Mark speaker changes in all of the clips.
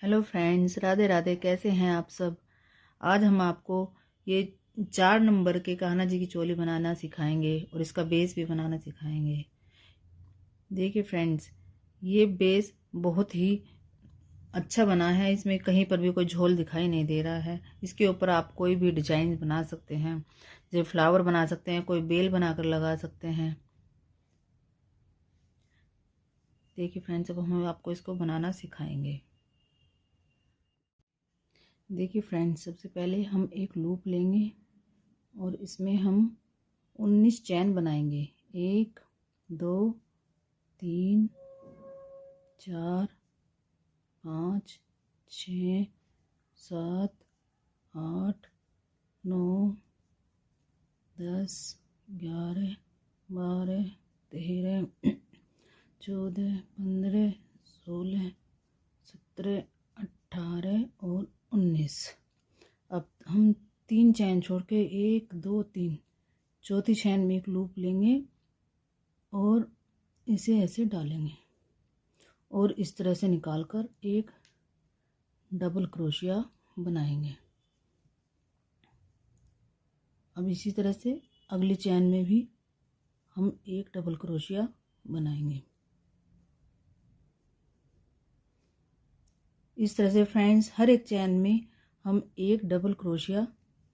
Speaker 1: Hello friends, Radhe Radhe. कैसे हैं आप सब। आज हम आपको ये 4 नंबर के कान्हा जी की चोली बनाना सिखाएंगे और इसका बेस भी बनाना सिखाएंगे। देखिए फ्रेंड्स, ये बेस बहुत ही अच्छा बना है। इसमें कहीं पर भी कोई झोल दिखाई नहीं दे रहा है। इसके ऊपर आप कोई भी डिजाइन बना सकते हैं, जैसे फ्लावर बना सकते हैं, कोई बेल बनाकर लगा सकते हैं। देखिए फ्रेंड्स, अब हम आपको इसको बनाना सिखाएंगे। देखिए फ्रेंड्स, सबसे पहले हम एक लूप लेंगे और इसमें हम 19 चैन बनाएंगे। 1 2 3 4 5 6 7 8 9 10 11 12 13 14 15 16 17 18 और 19। अब हम 3 चैन छोड़ के 1 2 3 चौथी चैन में एक लूप लेंगे और इसे ऐसे डालेंगे और इस तरह से निकालकर एक डबल क्रोशिया बनाएंगे। अब इसी तरह से अगली चैन में भी हम एक डबल क्रोशिया बनाएंगे। इस तरह से फ्रेंड्स, हर एक चैन में हम एक डबल क्रोशिया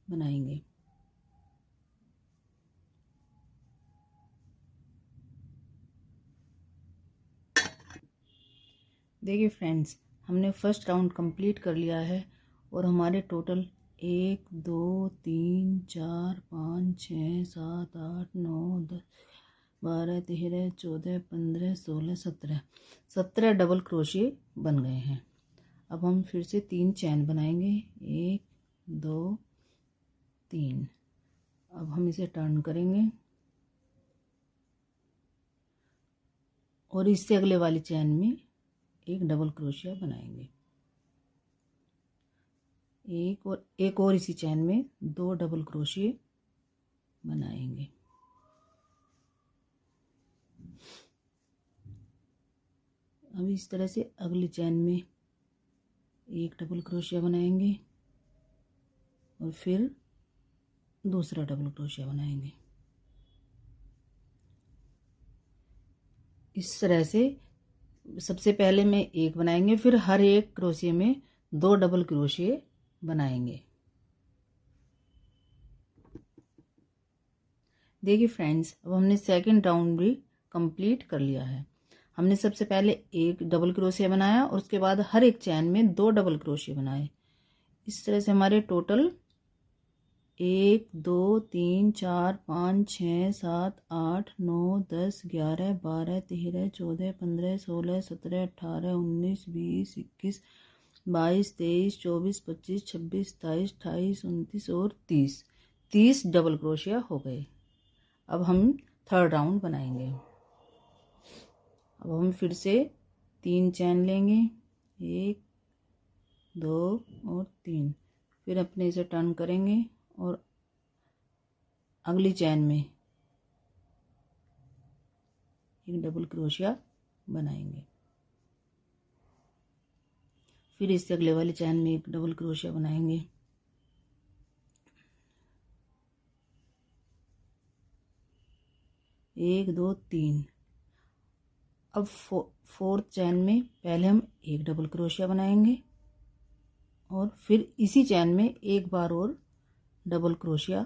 Speaker 1: बनाएंगे। देखिए फ्रेंड्स, हमने फर्स्ट राउंड कंप्लीट कर लिया है और हमारे टोटल 1 2 3 4 5 6 7 8 9 10 12 13 14 15 16 17 डबल क्रोशिये बन गए हैं। अब हम फिर से 3 चैन बनाएंगे। 1 2 3। अब हम इसे टर्न करेंगे और इससे अगले वाली चैन में एक डबल क्रोशिया बनाएंगे। एक और इसी चैन में 2 डबल क्रोशिये बनाएंगे। अब इस तरह से अगली चैन में एक डबल क्रोशिया बनाएंगे और फिर दूसरा डबल क्रोशिया बनाएंगे। इस तरह से सबसे पहले में एक बनाएंगे, फिर हर एक क्रोशिये में 2 डबल क्रोशिये बनाएंगे। देखिए फ्रेंड्स, अब हमने सेकंड राउंड भी कंप्लीट कर लिया है। हमने सबसे पहले एक डबल क्रोशिया बनाया और उसके बाद हर एक चैन में 2 डबल क्रोशिये बनाए। इस तरह से हमारे टोटल 1 2 3 4 5 6 7 8 9 10 11 12 13 14 15 16 17 18 19 20 21 22 23 24 25 26 27 28 29 और 30 डबल क्रोशिया हो गए। अब हम थर्ड राउंड बनाएंगे। अब हम फिर से 3 चैन लेंगे। 1 2 और 3। फिर अपने इसे टर्न करेंगे और अगली चैन में एक डबल क्रोशिया बनाएंगे। फिर इससे अगले वाली चैन में एक डबल क्रोशिया बनाएंगे। एक 2 3। अब फोर्थ चैन में पहले हम एक डबल क्रोशिया बनाएंगे और फिर इसी चैन में एक बार और डबल क्रोशिया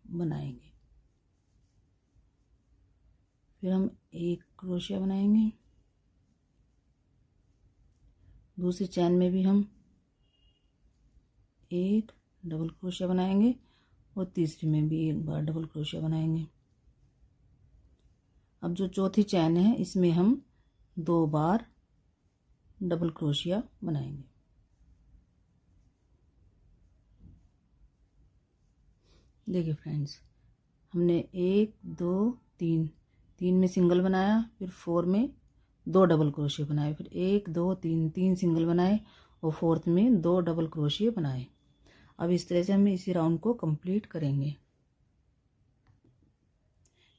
Speaker 1: बनाएंगे। फिर हम एक क्रोशिया बनाएंगे। दूसरी चैन में भी हम एक डबल क्रोशिया बनाएंगे और तीसरी में भी एक बार डबल क्रोशिया बनाएंगे। अब जो चौथी चैन है इसमें हम 2 बार डबल क्रोशिया बनाएंगे। देखिए फ्रेंड्स, हमने 1 2 3 में सिंगल बनाया, फिर 4 में 2 डबल क्रोशिया बनाए, फिर 1 2 3 सिंगल बनाए और फोर्थ में 2 डबल क्रोशिया बनाए। अब इस तरह से हम इसी राउंड को कंप्लीट करेंगे।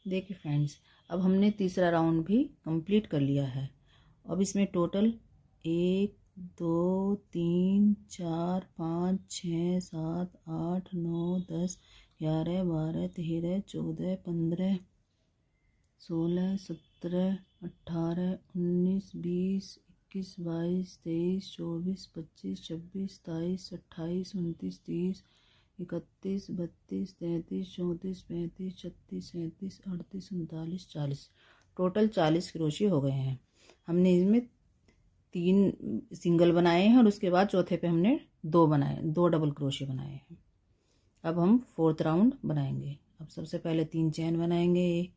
Speaker 1: देखिए फ्रेंड्स, अब हमने तीसरा राउंड भी कंप्लीट कर लिया है। अब इसमें टोटल 1 2 3 4 5 6 7 8 9 10 11 12 13 14 15 16 17 18 19 20 21 22 23 24 25 26 27 28 29 30 31 32 33 34 35 36 37 38 39 40 टोटल 40 क्रोशे हो गए हैं। हमने इसमें 3 सिंगल बनाए हैं और उसके बाद चौथे पे हमने 2 डबल क्रोशे बनाए हैं। अब हम 4th राउंड बनाएंगे। अब सबसे पहले 3 चैन बनाएंगे,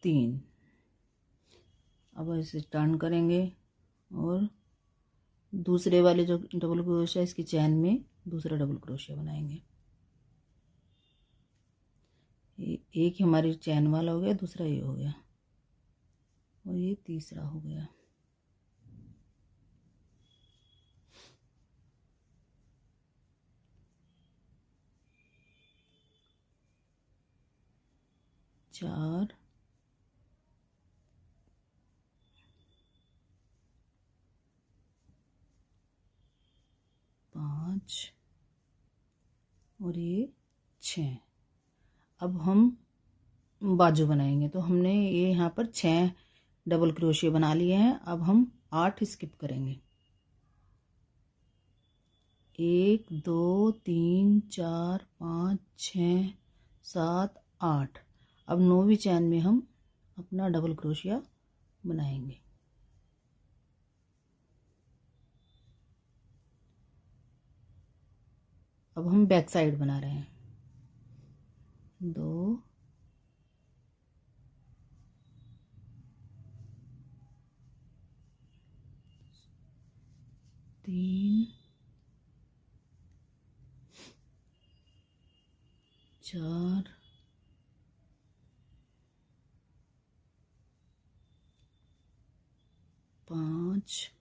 Speaker 1: 3। अब ऐसे टर्न करेंगे और दूसरे वाले जो डबल क्रोशे इसकी चैन में दूसरा डबल क्रोशे बनाएंगे। एक हमारी चैन वाला हो गया, दूसरा ये हो गया और ये तीसरा हो गया। चार, 5 और ये 6। अब हम बाजू बनाएंगे तो हमने ये यहाँ पर 6 डबल क्रोशिया बना लिए हैं। अब हम 8 स्किप करेंगे। 1 2 3 4 5 6 7 8। अब 9वीं चैन में हम अपना डबल क्रोशिया बनाएंगे। अब हम बैक साइड बना रहे हैं। 2 3 4 5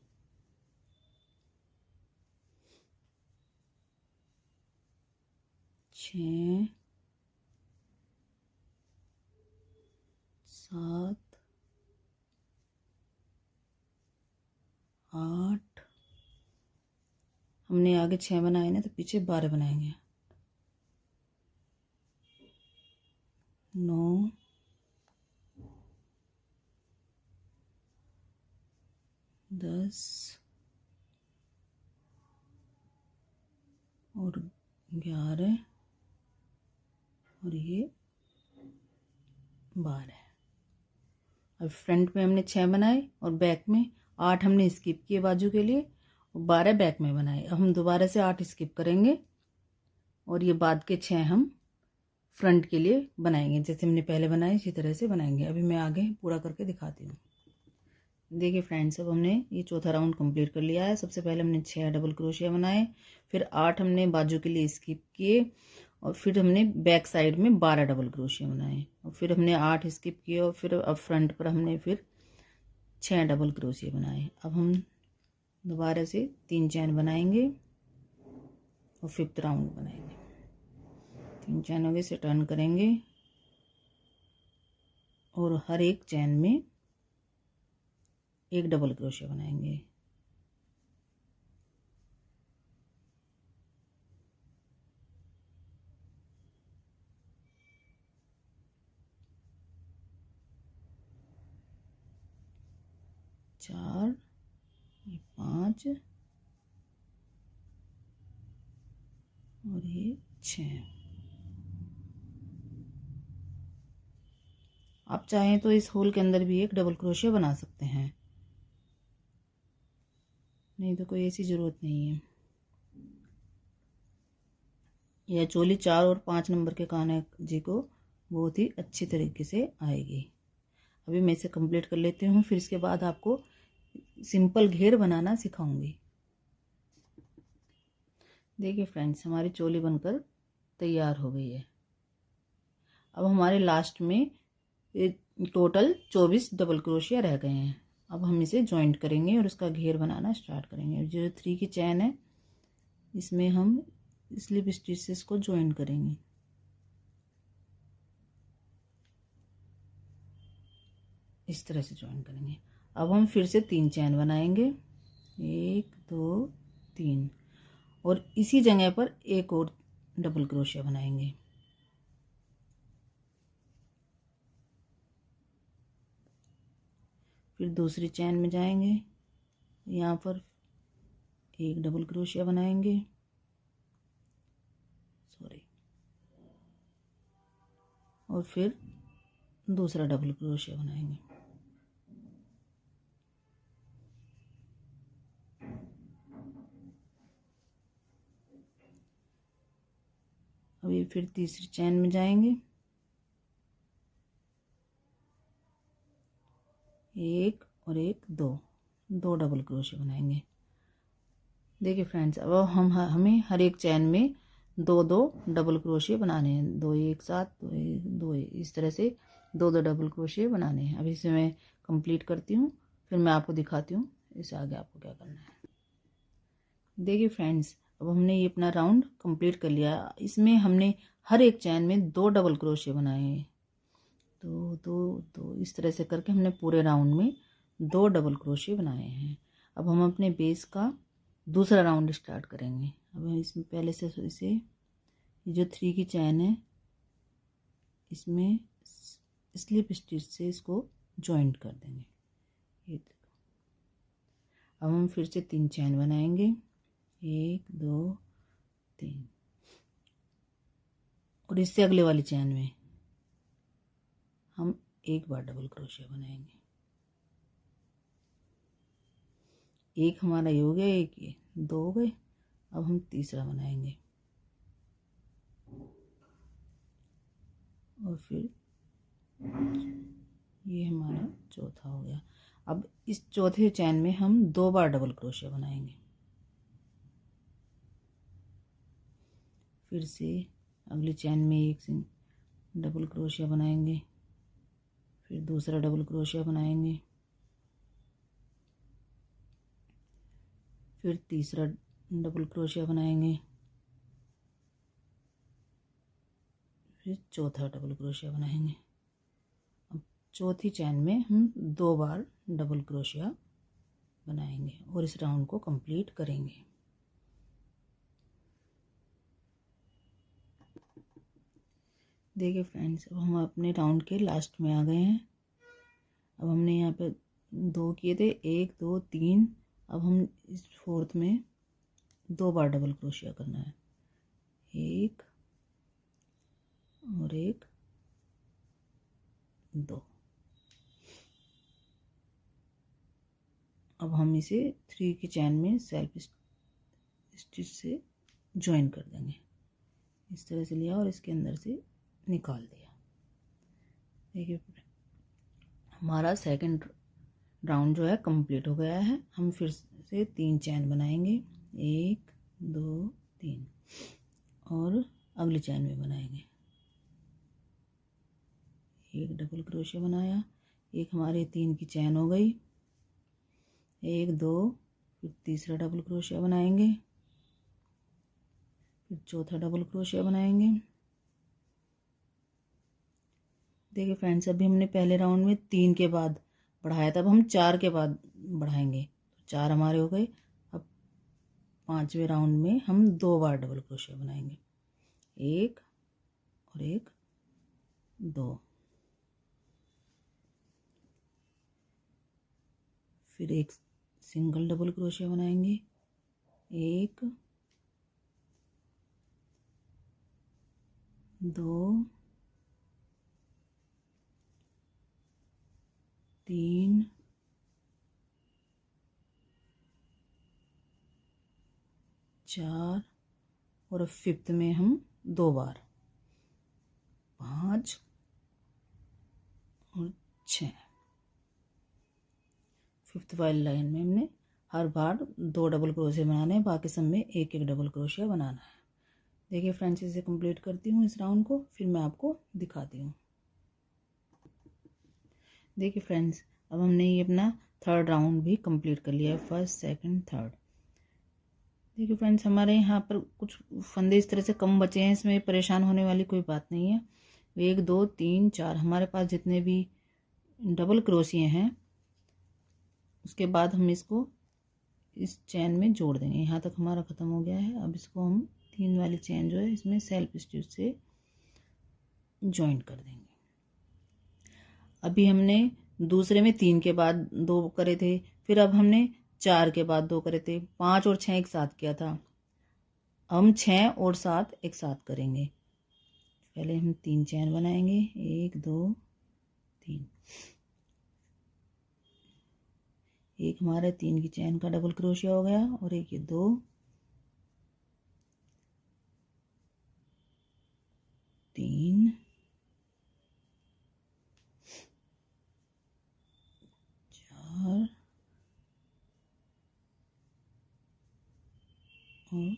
Speaker 1: 6 7 8। हमने आगे 6 बनाए ना तो पीछे 12 बनाएंगे। 9 10 और 11 और ये 12। अब फ्रंट में हमने 6 बनाए और बैक में 8 हमने स्किप किए बाजू के लिए और 12 बैक में बनाए। अब हम दोबारा से 8 स्किप करेंगे और ये बाद के 6 हम फ्रंट के लिए बनाएंगे। जैसे हमने पहले बनाए इसी तरह से बनाएंगे। अभी मैं आगे पूरा करके दिखाती हूँ। देखिए फ्रेंड्स, अब हमने ये चौथा राउंड कंप्लीट कर लिया है। सबसे पहले हमने 6 डबल क्रोशिया बनाए, फिर 8 हमने बाजू के लिए स्किप किए और फिर हमने बैक साइड में 12 डबल क्रोशिया बनाए और फिर हमने 8 स्किप किए और फिर अब फ्रंट पर हमने फिर 6 डबल क्रोशिया बनाए। अब हम दोबारा से 3 चैन बनाएंगे और 5th राउंड बनाएंगे। 3 चैनों के से टर्न करेंगे और हर एक चैन में एक डबल क्रोशिया बनाएंगे। चार, 5 और ये 6। आप चाहें तो इस होल के अंदर भी एक डबल क्रोशिया बना सकते हैं, नहीं तो कोई ऐसी जरूरत नहीं है। यह चोली 4 और 5 नंबर के कान्हा जी को बहुत ही अच्छी तरीके से आएगी। अभी मैं इसे कंप्लीट कर लेती हूँ, फिर इसके बाद आपको सिंपल घेर बनाना सिखाऊंगी। देखिए फ्रेंड्स, हमारी चोली बनकर तैयार हो गई है। अब हमारे लास्ट में टोटल 24 डबल क्रोशिया रह गए हैं। अब हम इसे जॉइंट करेंगे और उसका घेर बनाना स्टार्ट करेंगे। जो 3 की चैन है इसमें हम स्लिप स्टिचेस को ज्वाइन करेंगे। इस तरह से ज्वाइन करेंगे। अब हम फिर से 3 चैन बनाएंगे 1 2 3 और इसी जगह पर एक और डबल क्रोशिया बनाएंगे। फिर दूसरी चैन में जाएंगे, यहाँ पर एक डबल क्रोशिया बनाएंगे, और फिर दूसरा डबल क्रोशिया बनाएंगे। अभी फिर तीसरी चैन में जाएंगे, एक और एक दो डबल क्रोशिया बनाएंगे। देखिए फ्रेंड्स, अब हमें हर एक चैन में दो डबल क्रोशिया बनाने हैं, दो एक साथ, दो इस तरह से दो डबल क्रोशिया बनाने हैं। अभी इसे मैं कंप्लीट करती हूँ, फिर मैं आपको दिखाती हूँ इससे आगे आपको क्या करना है। देखिए फ्रेंड्स, अब हमने ये अपना राउंड कंप्लीट कर लिया। इसमें हमने हर एक चैन में दो डबल क्रोशिया बनाए हैं, दो इस तरह से करके हमने पूरे राउंड में दो डबल क्रोशिया बनाए हैं। अब हम अपने बेस का दूसरा राउंड स्टार्ट करेंगे। अब हम इसमें पहले से इसे जो 3 की चैन है इसमें स्लिप स्टिच से इसको जॉइंट कर देंगे। ये देखो, अब हम फिर से 3 चैन बनाएंगे, 1 2 3 और इससे अगले वाली चैन में हम एक बार डबल क्रोशिया बनाएंगे। एक हमारा ये हो गया, एक ये दो हो गए। अब हम तीसरा बनाएंगे और फिर ये हमारा चौथा हो गया। अब इस चौथे चैन में हम दो बार डबल क्रोशिया बनाएंगे। फिर से अगली चैन में एक डबल क्रोशिया बनाएंगे, फिर दूसरा डबल क्रोशिया बनाएंगे, फिर तीसरा डबल क्रोशिया बनाएंगे, फिर चौथा डबल क्रोशिया बनाएंगे। अब चौथी चैन में हम दो बार डबल क्रोशिया बनाएंगे और इस राउंड को कंप्लीट करेंगे। देखिए फ्रेंड्स, अब हम अपने राउंड के लास्ट में आ गए हैं। अब हमने यहाँ पे दो किए थे, 1 2 3। अब हम इस फोर्थ में दो बार डबल क्रोशिया करना है, एक और एक दो। अब हम इसे 3 की चैन में सेल्फ स्टिच से ज्वाइन कर देंगे। इस तरह से लिया और इसके अंदर से निकाल दिया। देखिए हमारा सेकंड राउंड जो है कंप्लीट हो गया है। हम फिर से 3 चैन बनाएंगे, 1 2 3 और अगली चैन में बनाएंगे, एक डबल क्रोशिया बनाया, एक हमारे 3 की चैन हो गई, 1 2, फिर तीसरा डबल क्रोशिया बनाएंगे, फिर चौथा डबल क्रोशिया बनाएंगे। देखिए फ्रेंड्स, अभी हमने पहले राउंड में 3 के बाद बढ़ाया था, अब हम 4 के बाद बढ़ाएंगे। 4 हमारे हो गए। अब 5वें राउंड में हम दो बार डबल क्रोशिया बनाएंगे, एक और एक दो, फिर एक सिंगल डबल क्रोशिया बनाएंगे, एक दो तीन चार और अब 5th में हम दो बार, 5 और 6। 5th वाली लाइन में हमने हर बार दो डबल क्रोशिया बनाने हैं, बाकी सब में एक एक डबल क्रोशिया बनाना है। देखिए फ्रेंड्स, इसे कंप्लीट करती हूँ इस राउंड को, फिर मैं आपको दिखाती हूँ। देखिए फ्रेंड्स, अब हमने ये अपना थर्ड राउंड भी कंप्लीट कर लिया है, फर्स्ट सेकंड थर्ड। देखिए फ्रेंड्स, हमारे यहाँ पर कुछ फंदे इस तरह से कम बचे हैं, इसमें परेशान होने वाली कोई बात नहीं है। 1 2 3 4 हमारे पास जितने भी डबल क्रोशिया हैं, उसके बाद हम इसको इस चैन में जोड़ देंगे। यहाँ तक हमारा ख़त्म हो गया है। अब इसको हम 3 वाली चैन जो है इसमें सेल्फ स्टिच से जॉइंट कर देंगे। अभी हमने दूसरे में 3 के बाद 2 करे थे, फिर अब हमने 4 के बाद 2 करे थे, 5 और 6 एक साथ किया था। हम 6 और 7 एक साथ करेंगे। पहले हम 3 चैन बनाएंगे, 1 2 3। एक हमारा 3 की चैन का डबल क्रोशिया हो गया और एक ये 2 3 4 और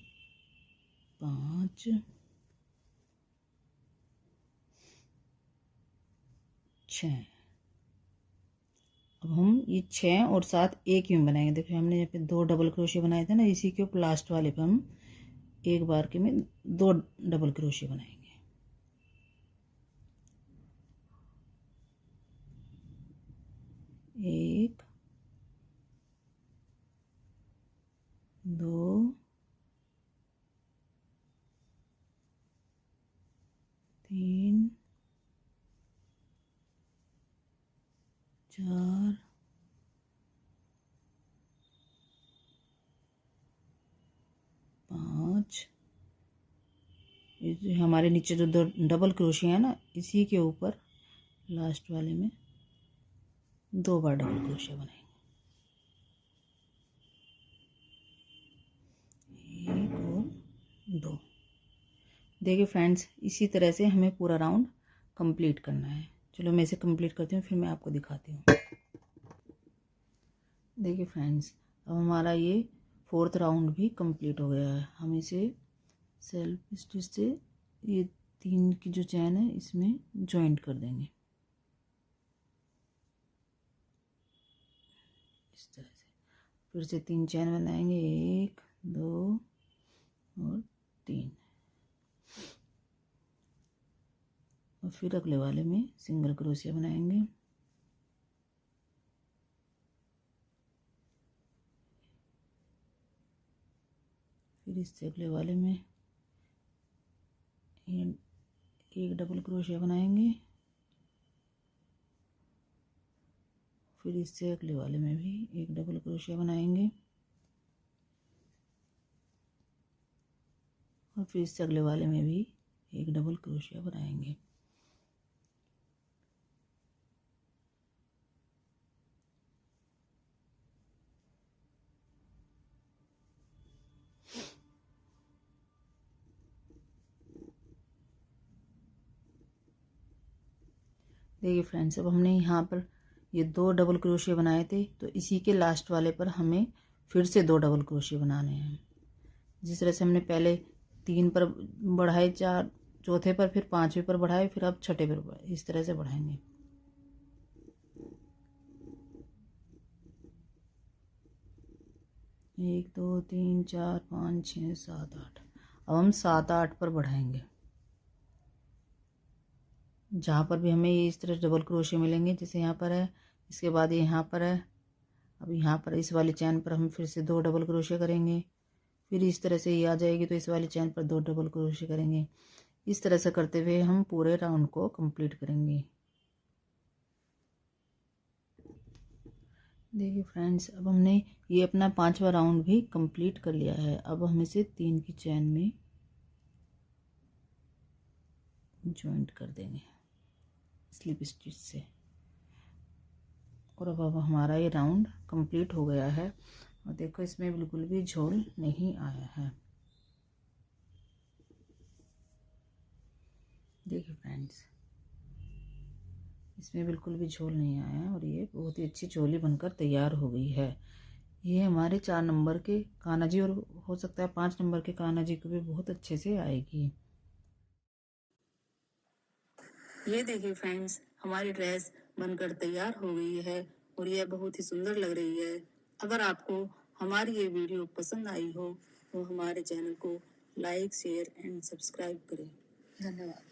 Speaker 1: 5 6। अब हम ये 6 और 7 एक ही में बनाएंगे। देखो हमने यहाँ पे 2 डबल क्रोशिया बनाए थे ना, इसी के ऊपर लास्ट वाले पे हम एक बार के में 2 डबल क्रोशिया बनाएंगे। 1 2 3 4 5। ये हमारे नीचे जो 2 डबल क्रोशिया है ना, इसी के ऊपर लास्ट वाले में 2 बार डबल क्रोशिया बनाएंगे। 1 और 2। देखिए फ्रेंड्स, इसी तरह से हमें पूरा राउंड कंप्लीट करना है। चलो मैं इसे कंप्लीट करती हूँ, फिर मैं आपको दिखाती हूँ। देखिए फ्रेंड्स, अब हमारा ये 4th राउंड भी कंप्लीट हो गया है। हम इसे सेल्फ स्टिच से ये 3 की जो चैन है इसमें जॉइंट कर देंगे इस तरह से। फिर से 3 चैन बनाएंगे, 1 2 और 3। और फिर अगले वाले में सिंगल क्रोशिया बनाएंगे। फिर इससे अगले वाले में एक डबल क्रोशिया बनाएंगे। फिर इससे अगले वाले में भी एक डबल क्रोशिया बनाएंगे और फिर इससे अगले वाले में भी एक डबल क्रोशिया बनाएंगे। देखिए फ्रेंड्स, अब हमने यहाँ पर ये 2 डबल क्रोशिया बनाए थे, तो इसी के लास्ट वाले पर हमें फिर से 2 डबल क्रोशिया बनाने हैं। जिस तरह से हमने पहले 3 पर बढ़ाए, 4 चौथे पर, फिर 5वें पर बढ़ाए, फिर अब छठे पर बढ़ाए, इस तरह से बढ़ाएंगे। एक 2 3 4 5 6 7 8। अब हम 7 8 पर बढ़ाएंगे। जहाँ पर भी हमें इस तरह डबल क्रोशिया मिलेंगे, जैसे यहाँ पर है, इसके बाद ये यहाँ पर है, अब यहाँ पर इस वाली चैन पर हम फिर से 2 डबल क्रोशिया करेंगे। फिर इस तरह से ये आ जाएगी तो इस वाली चैन पर 2 डबल क्रोशिया करेंगे। इस तरह से करते हुए हम पूरे राउंड को कंप्लीट करेंगे। देखिए फ्रेंड्स, अब हमने ये अपना 5वां राउंड भी कंप्लीट कर लिया है। अब हम इसे 3 की चैन में जॉइंट कर देंगे स्लिप स्टिच से। और अब हमारा ये राउंड कंप्लीट हो गया है। और देखो इसमें बिल्कुल भी झोल नहीं आया है। देखिए फ्रेंड्स, इसमें बिल्कुल भी झोल नहीं आया है और ये बहुत ही अच्छी चोली बनकर तैयार हो गई है। ये हमारे 4 नंबर के कान्हा जी और हो सकता है 5 नंबर के कान्हा जी को भी बहुत अच्छे से आएगी। ये देखिए फ्रेंड्स, हमारी ड्रेस बनकर तैयार हो गई है और यह बहुत ही सुंदर लग रही है। अगर आपको हमारी ये वीडियो पसंद आई हो तो हमारे चैनल को लाइक शेयर एंड सब्सक्राइब करें। धन्यवाद।